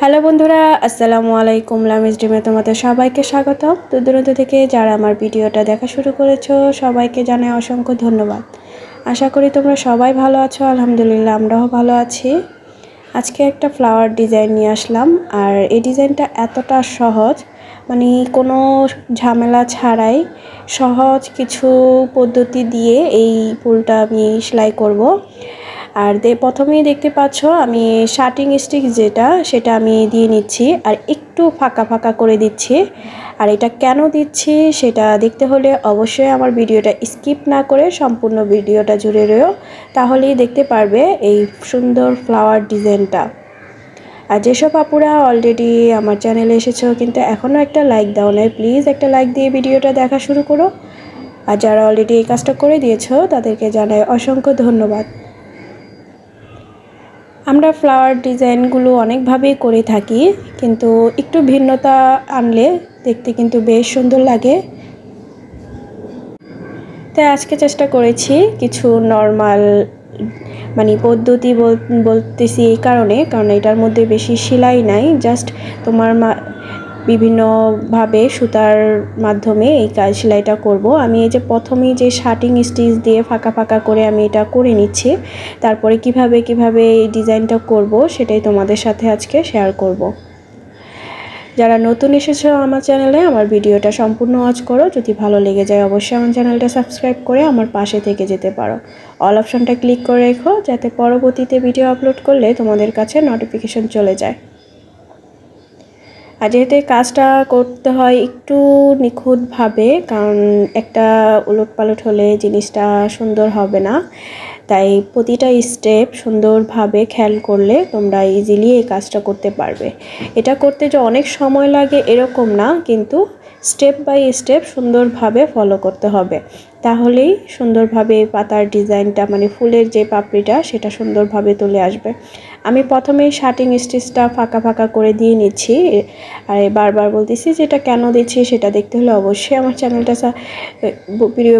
Hello বন্ধুরা, আসসালামু আলাইকুম। লামিজ ড্রিমে তোমাদের সবাইকে স্বাগতম। দূর দূরান্ত থেকে যারা আমার ভিডিওটা দেখা শুরু করেছো সবাইকে জানাই অসংখ্য ধন্যবাদ। আশা করি তোমরা সবাই ভালো আছো। আলহামদুলিল্লাহ আমরাও ভালো আছি। আজকে একটা ফ্লাওয়ার ডিজাইন নিয়ে আসলাম, আর এই ডিজাইনটা এতটা সহজ, মানে কোনো ঝামেলা ছাড়াই সহজ কিছু পদ্ধতি দিয়ে এই ফুলটা আমি সেলাই করব। আর প্রথমেই দেখতে পাচ্ছ আমি শার্টিং স্টিক সেটা আমি দিয়ে নিচ্ছি, আর একটু ফাঁকা ফাঁকা করে দিচ্ছি। আর এটা কেন দিচ্ছি সেটা দেখতে হলে অবশ্যই আমার ভিডিওটা স্কিপ না করে সম্পূর্ণ ভিডিওটা জুড়ে রয়েও, তাহলেই দেখতে পারবে এই সুন্দর ফ্লাওয়ার ডিজাইনটা। আর যেসব আপুরা অলরেডি আমার চ্যানেলে এসেছো কিন্তু এখনও একটা লাইক দাও নাই, প্লিজ একটা লাইক দিয়ে ভিডিওটা দেখা শুরু করো। আর যারা অলরেডি এই কাজটা করে দিয়েছো তাদেরকে জানাই অসংখ্য ধন্যবাদ। আমরা ফ্লাওয়ার ডিজাইনগুলো অনেকভাবেই করে থাকি, কিন্তু একটু ভিন্নতা আনলে দেখতে কিন্তু বেশ সুন্দর লাগে। তাই আজকে চেষ্টা করেছি কিছু নর্মাল মানে পদ্ধতি বলতেছি এই কারণ এটার মধ্যে বেশি সেলাই নাই, জাস্ট তোমার বিভিন্নভাবে সুতার মাধ্যমে এই কাজ সেলাইটা করব। আমি এই যে প্রথমেই যে শার্টিং স্টিচ দিয়ে ফাঁকা ফাঁকা করে আমি এটা করে নিচ্ছি, তারপরে কিভাবে এই ডিজাইনটা করব সেটাই তোমাদের সাথে আজকে শেয়ার করব। যারা নতুন এসেছো আমার চ্যানেলে, আমার ভিডিওটা সম্পূর্ণ ওয়াচ করো। যদি ভালো লেগে যায় অবশ্যই আমার চ্যানেলটা সাবস্ক্রাইব করে আমার পাশে থেকে যেতে পারো। অল অপশনটা ক্লিক করে রেখো যাতে পরবর্তীতে ভিডিও আপলোড করলে তোমাদের কাছে নোটিফিকেশন চলে যায়। আর যেহেতু এই কাজটা করতে হয় একটু নিখুঁতভাবে, কারণ একটা উলটপালট হলে জিনিসটা সুন্দর হবে না, তাই প্রতিটা স্টেপ সুন্দরভাবে খেয়াল করলে তোমরা ইজিলি এই কাজটা করতে পারবে। এটা করতে যে অনেক সময় লাগে এরকম না, কিন্তু স্টেপ বাই স্টেপ সুন্দরভাবে ফলো করতে হবে, তাহলেই সুন্দরভাবে পাতার ডিজাইনটা মানে ফুলের যে পাপড়িটা সেটা সুন্দরভাবে তুলে আসবে। আমি প্রথমেই শার্টিং স্টিচটা ফাঁকা ফাঁকা করে দিয়ে নিচ্ছি। আর বারবার বলতেছি যে এটা কেন দিচ্ছি সেটা দেখতে হলে অবশ্যই আমার চ্যানেলটা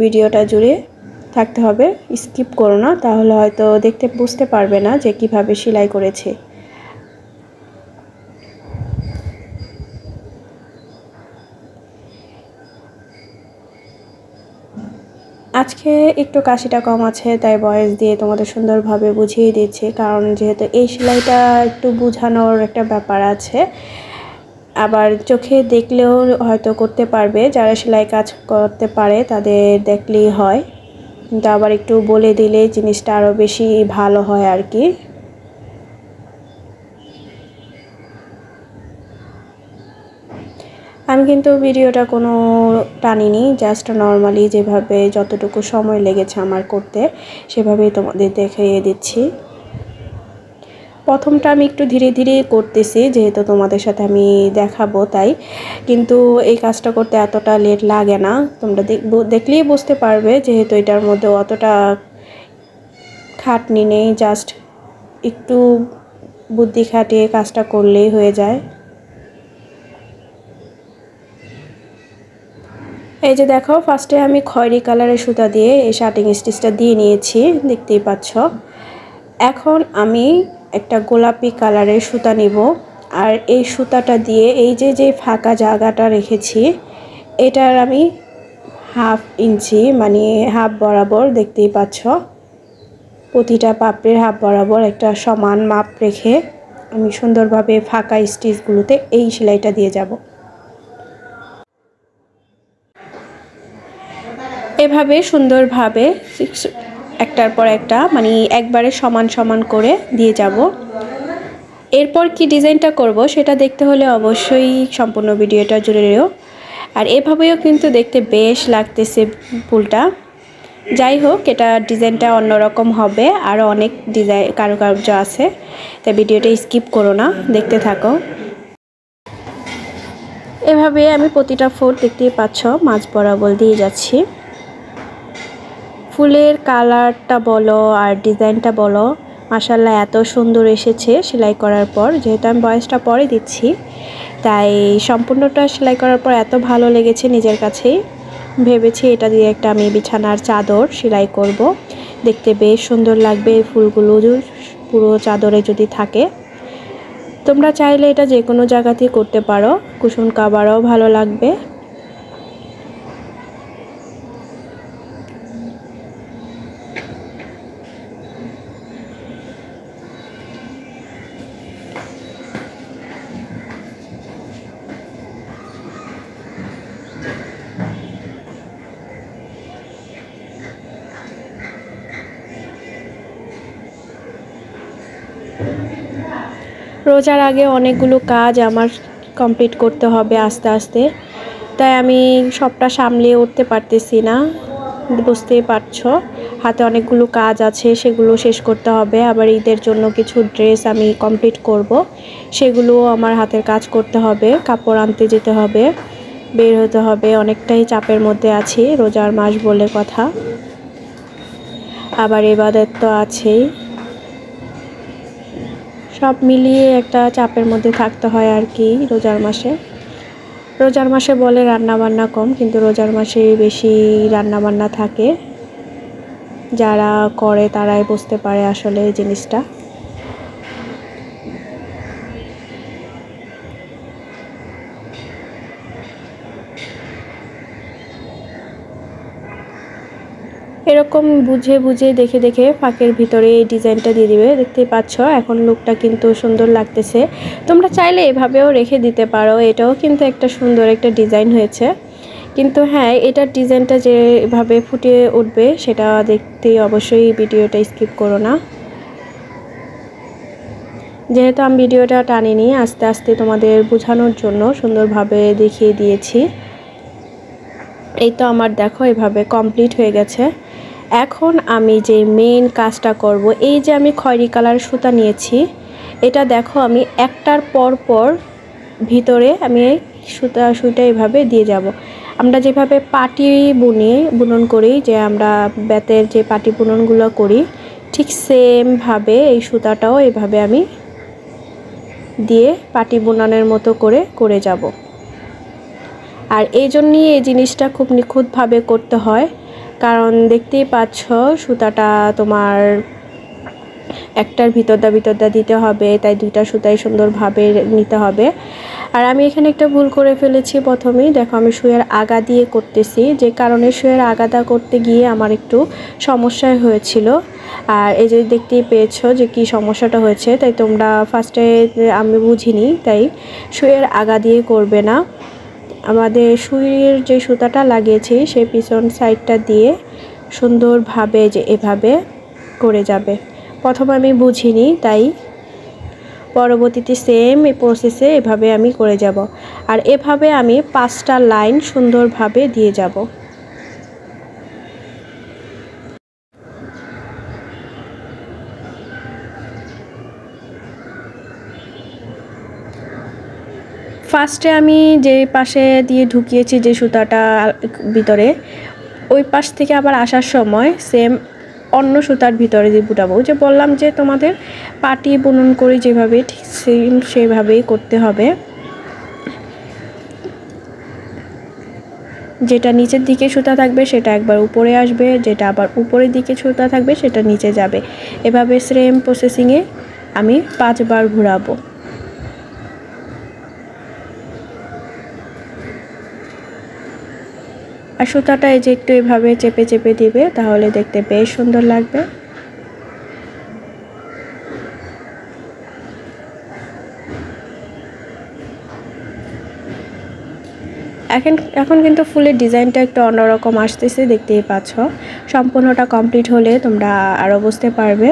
ভিডিওটা জুড়ে থাকতে হবে, স্কিপ করো না, তাহলে হয়তো বুঝতে পারবে না যে কিভাবে সেলাই করেছি। আজকে একটু কাশিটা কম আছে তাই ভয়েস দিয়ে তোমাদের সুন্দরভাবে বুঝিয়ে দিচ্ছি, কারণ যেহেতু এই সেলাইটা একটু বোঝানোর একটা ব্যাপার আছে, আবার চোখে দেখলেও হয়তো করতে পারবে, যারা সেলাই কাজ করতে পারে তাদের দেখলেই হয়, কিন্তু আবার একটু বলে দিলে জিনিসটা আরও বেশি ভালো হয় আর কি। আমি কিন্তু ভিডিওটা কোনো টানিনি, জাস্ট নর্মালি যেভাবে যতটুকু সময় লেগেছে আমার করতে সেভাবেই তোমাদের দেখিয়ে দিচ্ছি। প্রথমটা আমি একটু ধীরে ধীরে করতেছি যেহেতু তোমাদের সাথে আমি দেখাবো তাই, কিন্তু এই কাজটা করতে এতটা লেট লাগে না, তোমরা দেখলেই বুঝতে পারবে, যেহেতু এটার মধ্যে অতটা খাটনি নেই, জাস্ট একটু বুদ্ধি খাটিয়ে কাজটা করলেই হয়ে যায়। এই যে দেখো, ফার্স্টে আমি খয়েরি কালারের সুতা দিয়ে এই শার্টিং স্টিচটা দিয়ে নিয়েছি, দেখতেই পাচ্ছ। এখন আমি একটা গোলাপি কালারের সুতা নেব, আর এই সুতাটা দিয়ে এই যে ফাঁকা জায়গাটা রেখেছি এটার আমি 1/2 ইঞ্চি মানে হাফ বরাবর, দেখতেই পাচ্ছ, প্রতিটা পাপড়ির হাফ বরাবর একটা সমান মাপ রেখে আমি সুন্দরভাবে ফাঁকা স্টিচগুলোতে এই সেলাইটা দিয়ে যাব। এভাবে সুন্দরভাবে একটার পর একটা মানে একবারে সমান সমান করে দিয়ে যাব। এরপর কি ডিজাইনটা করব সেটা দেখতে হলে অবশ্যই সম্পূর্ণ ভিডিওটা জুড়ে রইও। আর এভাবেও কিন্তু দেখতে বেশ লাগতেছে ফুলটা। যাই হোক, এটা ডিজাইনটা অন্যরকম হবে, আরও অনেক ডিজাইন কারুকার্য আছে, তাই ভিডিওটা স্কিপ করো না, দেখতে থাকো। এভাবে আমি প্রতিটা ফুল দেখতেই পাচ্ছ মাঝ বরাবর দিয়ে যাচ্ছি। ফুলের কালারটা বলো আর ডিজাইনটা বলো, মাশাআল্লাহ এত সুন্দর এসেছে সেলাই করার পর। যেহেতু আমি ভয়েসটা পরে দিচ্ছি তাই সম্পূর্ণটা সেলাই করার পর এত ভালো লেগেছে নিজের কাছেই, ভেবেছি এটা দিয়ে একটা আমি বিছানার চাদর সেলাই করব, দেখতে বেশ সুন্দর লাগবে ফুলগুলো পুরো চাদরে যদি থাকে। তোমরা চাইলে এটা যে কোনো জায়গাতেই করতে পারো, কুসুম কাবারও ভালো লাগবে। রোজার আগে অনেকগুলো কাজ আমার কমপ্লিট করতে হবে আস্তে আস্তে, তাই আমি সবটা সামলিয়ে উঠতে পারতেছি না। বুঝতেই পারছো, হাতে অনেকগুলো কাজ আছে, সেগুলো শেষ করতে হবে। আবার ঈদের জন্য কিছু ড্রেস আমি কমপ্লিট করব, সেগুলোও আমার হাতের কাজ করতে হবে। কাপড় আনতে যেতে হবে, বের হতে হবে। অনেকটাই চাপের মধ্যে আছি, রোজার মাস বলে কথা। আবার ইবাদত তো আছেই, সব মিলিয়ে একটা চাপের মধ্যে থাকতে হয় আর কি রোজার মাসে বলে রান্না বান্না কম, কিন্তু রোজার মাসে বেশি রান্না বান্না থাকে। যারা করে তারাই বুঝতে পারে আসলে এই জিনিসটা। এরকম বুঝে বুঝে দেখে দেখে ফাঁকের ভিতরে এই ডিজাইনটা দিয়ে দিবে। দেখতেই পাচ্ছ এখন লুকটা কিন্তু সুন্দর লাগতেছে। তোমরা চাইলে এভাবেও রেখে দিতে পারো, এটাও কিন্তু একটা সুন্দর একটা ডিজাইন হয়েছে। কিন্তু হ্যাঁ, এটার ডিজাইনটা যেভাবে ফুটে উঠবে সেটা দেখতে অবশ্যই ভিডিওটা স্কিপ করো না। যেহেতু আমি ভিডিওটা টানিনি, আস্তে আস্তে তোমাদের বোঝানোর জন্য সুন্দরভাবে দেখিয়ে দিয়েছি। এই তো আমার দেখো এভাবে কমপ্লিট হয়ে গেছে। এখন আমি যে মেন কাজটা করব, এই যে আমি খয়েরি কালার সুতা নিয়েছি, এটা দেখো আমি একটার পর পর ভিতরে আমি সুইটা এভাবে দিয়ে যাব। আমরা যেভাবে পাটি বুনন করি, যে আমরা বেতের যে পাটি বুননগুলো করি, ঠিক সেমভাবে এই সুতাটাও এভাবে আমি দিয়ে পাটি বুননের মতো করে যাব। আর এই জন্যই এই জিনিসটা খুব নিখুঁতভাবে করতে হয়, কারণ দেখতেই পাচ্ছ সুতাটা তোমার একটার ভিতরটা দিতে হবে, তাই দুইটা সুতাই সুন্দরভাবে নিতে হবে। আর আমি এখানে একটা ভুল করে ফেলেছি। প্রথমেই দেখো আমি সুইয়ের আগা দিয়ে করতেছি, যে কারণে সুইয়ের আগাটা করতে গিয়ে আমার একটু সমস্যা হয়েছিল। আর এই যে দেখতেই পেয়েছো যে কি সমস্যাটা হয়েছে, তাই তোমরা ফার্স্টে আমি বুঝিনি, তাই সুইয়ের আগা দিয়ে করবে না। আমাদের সুইয়ের যে সুতাটা লাগিয়েছি সেই পিছন সাইডটা দিয়ে সুন্দরভাবে যে এভাবে করে যাবে। প্রথমে আমি বুঝিনি, তাই পরবর্তীতে সেম এই প্রসেসে এভাবে আমি করে যাব। আর এভাবে আমি 5টা লাইন সুন্দরভাবে দিয়ে যাব। ফার্স্টে আমি যে পাশে দিয়ে ঢুকিয়েছি যে সুতাটা ভিতরে, ওই পাশ থেকে আবার আসার সময় সেম অন্য সুতার ভিতরে দিয়ে বুটাবো। যে বললাম যে তোমাদের পাটি বুনন করে যেভাবে, ঠিক সেম সেভাবেই করতে হবে। যেটা নিচের দিকে সুতা থাকবে সেটা একবার উপরে আসবে, যেটা আবার উপরের দিকে সুতা থাকবে সেটা নিচে যাবে। এভাবে সেম প্রসেসিংয়ে আমি 5বার ঘোরাবো। আর সুতাটা এই যে একটু এভাবে চেপে চেপে দিবে, তাহলে দেখতে বেশ সুন্দর লাগবে। এখন কিন্তু ফুলের ডিজাইনটা একটু অন্যরকম আসতেছে, দেখতেই পাচ্ছ। সম্পূর্ণটা কমপ্লিট হলে তোমরা আরও বুঝতে পারবে।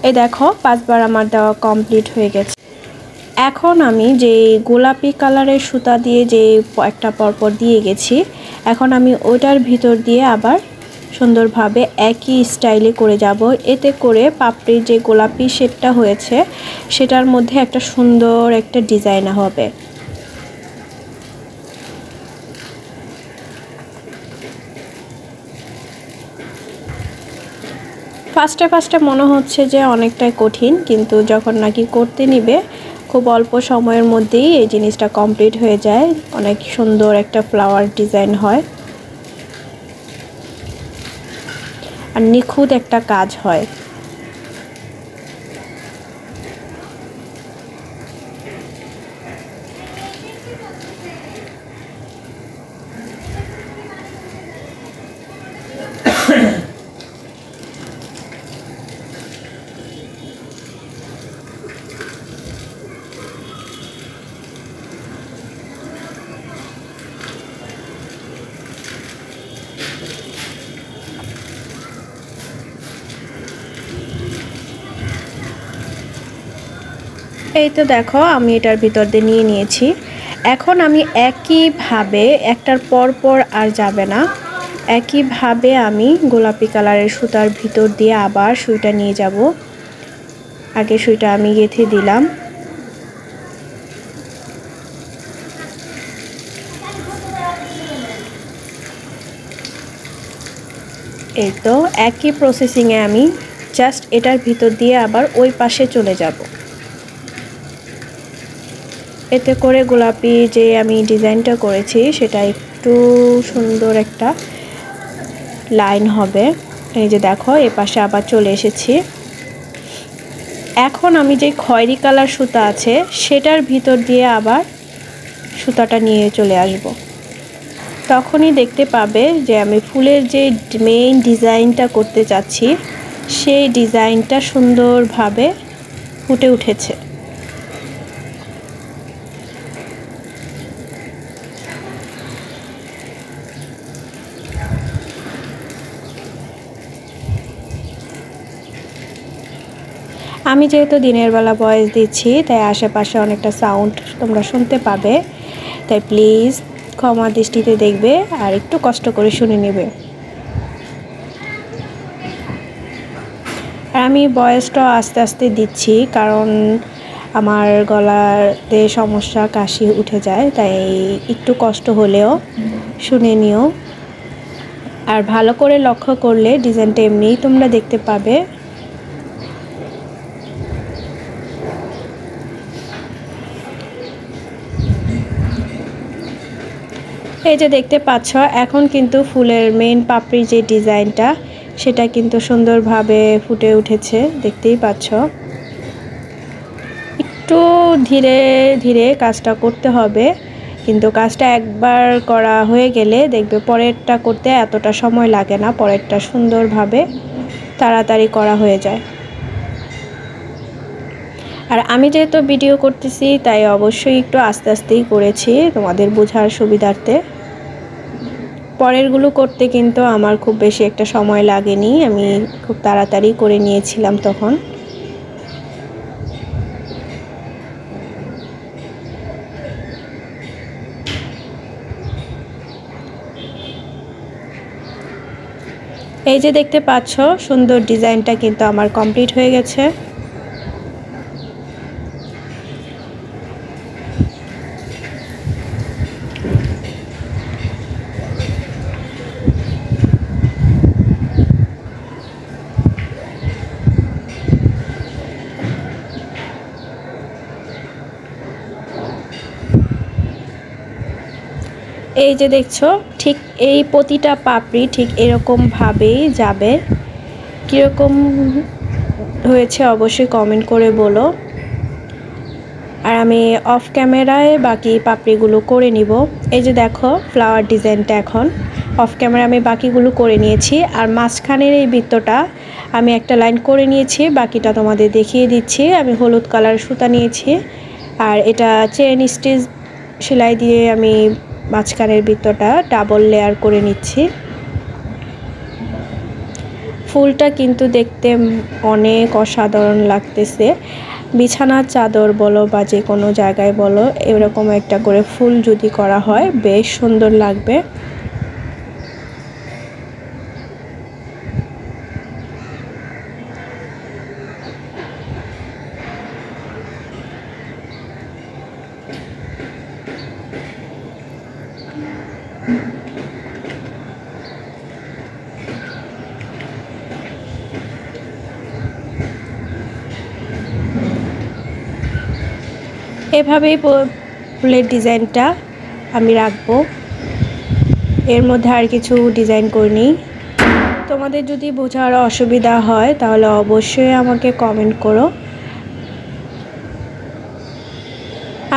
এই দেখো 5 বার আমার দেওয়া কমপ্লিট হয়ে গেছে। এখন আমি যে গোলাপি কালারের সুতা দিয়ে যে একটা পরপর দিয়ে গেছি, এখন আমি ওটার ভিতর দিয়ে আবার সুন্দরভাবে একই স্টাইলে করে যাব। এতে করে পাপড়ির যে গোলাপি শেপটা হয়েছে সেটার মধ্যে একটা সুন্দর একটা ডিজাইন হবে। ফার্স্টে মনে হচ্ছে যে অনেকটাই কঠিন, কিন্তু যখন নাকি করতে নিবে খুব অল্প সময়ের মধ্যেই এই জিনিসটা কমপ্লিট হয়ে যায়। অনেক সুন্দর একটা ফ্লাওয়ার ডিজাইন হয় আর নিখুঁত একটা কাজ হয়। এই তো দেখো আমি এটার ভিতর দিয়ে নিয়ে নিয়েছি। এখন আমি একইভাবে একটার পর আর যাবে না, একইভাবে আমি গোলাপি কালারের সুতার ভিতর দিয়ে আবার সুইটা নিয়ে যাব। আগে সুইটা আমি গেঁথে দিলাম। এই তো একই প্রসেসিংয়ে আমি জাস্ট এটার ভিতর দিয়ে আবার ওই পাশে চলে যাব। এতে করে গোলাপি যে আমি ডিজাইনটা করেছি সেটা একটু সুন্দর একটা লাইন হবে। এই যে দেখো এ পাশে আবার চলে এসেছি। এখন আমি যে খয়েরি কালার সুতা আছে সেটার ভিতর দিয়ে আবার সুতাটা নিয়ে চলে আসব। তখনই দেখতে পাবে যে আমি ফুলের যে মেইন ডিজাইনটা করতে চাচ্ছি সেই ডিজাইনটা সুন্দরভাবে ফুটে উঠেছে। আমি যেহেতু দিনের বেলা ভয়েস দিচ্ছি তাই আশেপাশে অনেকটা সাউন্ড তোমরা শুনতে পাবে, তাই প্লিজ ক্ষমা দৃষ্টিতে দেখবে আর একটু কষ্ট করে শুনে নেবে। আর আমি ভয়েসটা আস্তে আস্তে দিচ্ছি কারণ আমার গলাতে সমস্যা, কাশি উঠে যায়, তাই একটু কষ্ট হলেও শুনে নিও। আর ভালো করে লক্ষ্য করলে ডিজাইনটা এমনিই তোমরা দেখতে পাবে। এই যে দেখতে পাচ্ছ এখন কিন্তু ফুলের মেইন পাপড়ির যে ডিজাইনটা সেটা কিন্তু সুন্দরভাবে ফুটে উঠেছে, দেখতেই পাচ্ছ। একটু ধীরে ধীরে কাজটা করতে হবে, কিন্তু কাজটা একবার করা হয়ে গেলে দেখবে পরেরটা করতে এতটা সময় লাগে না, পরেরটা সুন্দরভাবে তাড়াতাড়ি করা হয়ে যায়। আর আমি যেহেতু ভিডিও করতেছি তাই অবশ্যই একটু আস্তে আস্তেই করেছি তোমাদের বোঝার সুবিধার্থে। পরেরগুলো করতে কিন্তু আমার খুব বেশি একটা সময় লাগেনি, আমি খুব তাড়াতাড়ি করে নিয়েছিলাম তখন। এই যে দেখতে পাচ্ছ সুন্দর ডিজাইনটা কিন্তু আমার কমপ্লিট হয়ে গেছে। এই যে দেখছো ঠিক এই প্রতিটা পাপড়ি ঠিক এরকমভাবেই যাবে। কীরকম হয়েছে অবশ্যই কমেন্ট করে বলো। আর আমি অফ ক্যামেরায় বাকি পাপড়িগুলো করে নিব। এই যে দেখো ফ্লাওয়ার ডিজাইনটা এখন অফ ক্যামেরা আমি বাকিগুলো করে নিয়েছি। আর মাঝখানের এই বৃত্তটা আমি একটা লাইন করে নিয়েছি, বাকিটা তোমাদের দেখিয়ে দিচ্ছি। আমি হলুদ কালার সুতা নিয়েছি আর এটা চেন স্টিচ সেলাই দিয়ে আমি মাঝখানের বৃত্তটা ডাবল লেয়ার করে নিচ্ছি। ফুলটা কিন্তু দেখতে অনেক অসাধারণ লাগতেছে। বিছানার চাদর বলো বা যে কোনো জায়গায় বলো, এরকম একটা করে ফুল যদি করা হয় বেশ সুন্দর লাগবে। এভাবেই ফুলের ডিজাইনটা আমি রাখবো, এর মধ্যে আর কিছু ডিজাইন করিনি। তোমাদের যদি বোঝার অসুবিধা হয় তাহলে অবশ্যই আমাকে কমেন্ট করো।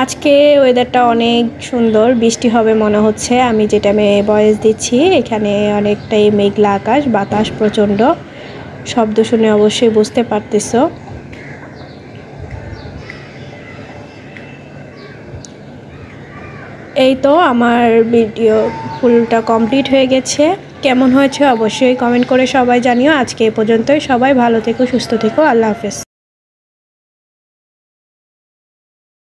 আজকে ওয়েদারটা অনেক সুন্দর, বৃষ্টি হবে মনে হচ্ছে। আমি যে টাইমে ভয়েস দিচ্ছি এখানে অনেকটাই মেঘলা আকাশ, বাতাস প্রচণ্ড, শব্দ শুনে অবশ্যই বুঝতে পারতেছো। এই তো আমার ভিডিও ফুলটা কমপ্লিট হয়ে গেছে। কেমন হয়েছে অবশ্যই কমেন্ট করে সবাই জানিও। আজকে এ পর্যন্তই। সবাই ভালো থেকো, সুস্থ থেকো। আল্লাহ হাফেজ।